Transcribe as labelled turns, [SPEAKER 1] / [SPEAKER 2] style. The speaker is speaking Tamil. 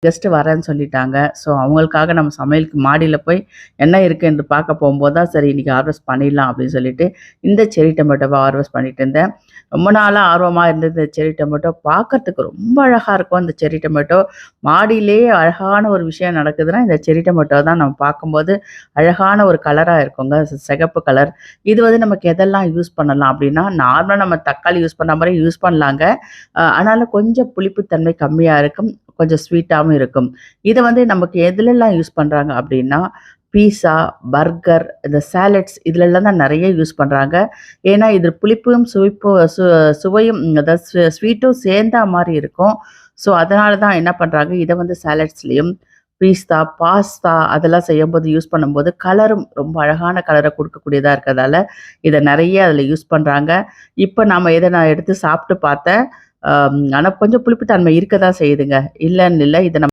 [SPEAKER 1] கெஸ்ட் வரேன்னு சொல்லிட்டாங்க. ஸோ அவங்களுக்காக நம்ம சமையலுக்கு மாடியில போய் என்ன இருக்கு என்று பார்க்க போம்போது தான், சரி இன்னைக்கு ஹார்வெஸ்ட் பண்ணிடலாம் அப்படின்னு சொல்லிட்டு, இந்த செர்ரி டொமேட்டோவ ஹார்வெஸ்ட் பண்ணிட்டு இருந்தேன். ரொம்ப நாளா ஆர்வமா இருந்தது இந்த செர்ரி டொமேட்டோ. பார்க்கறதுக்கு ரொம்ப அழகா இருக்கும் இந்த செர்ரி டொமேட்டோ. மாடியிலேயே அழகான ஒரு விஷயம் நடக்குதுன்னா, இந்த செர்ரி டொமேட்டோ தான் நம்ம பார்க்கும்போது அழகான ஒரு கலரா இருக்குங்க. சிகப்பு கலர். இது வந்து நமக்கு எதெல்லாம் யூஸ் பண்ணலாம் அப்படின்னா, நார்மலா நம்ம தக்காளி யூஸ் பண்ண மாரி யூஸ் பண்ணலாங்க. ஆனாலும் கொஞ்சம் புளிப்புத்தன்மை கம்மியா இருக்கும். கொஞ்சம் ஸ்வீட்டாவும் இருக்கும். இத வந்து நமக்கு எதுலலாம் யூஸ் பண்றாங்க அப்படின்னா, பீஸா, பர்கர், இந்த சாலட்ஸ் இதுலலாம் தான் நெறைய யூஸ் பண்றாங்க. ஏன்னா, இது புளிப்பும், சுவையும் அதாவது ஸ்வீட்டும் சேர்ந்தா மாரி இருக்கும். ஸோ, அதனால தான் என்ன பண்றாங்க, இத வந்து சாலட்ஸ்லயும், பீஸ்தா, பாஸ்தா அதெல்லாம் செய்யும்போது யூஸ் பண்ணும்போது, கலரும் ரொம்ப அழகான கலர குடுக்கக்கூடியதா இருக்கிறதால, இத நெறைய அதுல யூஸ் பண்றாங்க. இப்ப நான் எடுத்து சாப்பிட்டு பார்த்தேன். ஆனா கொஞ்சம் புளிப்பு தன்மை இருக்க தான் செய்யுதுங்க. இல்லன்னு இல்ல. இத நம்ம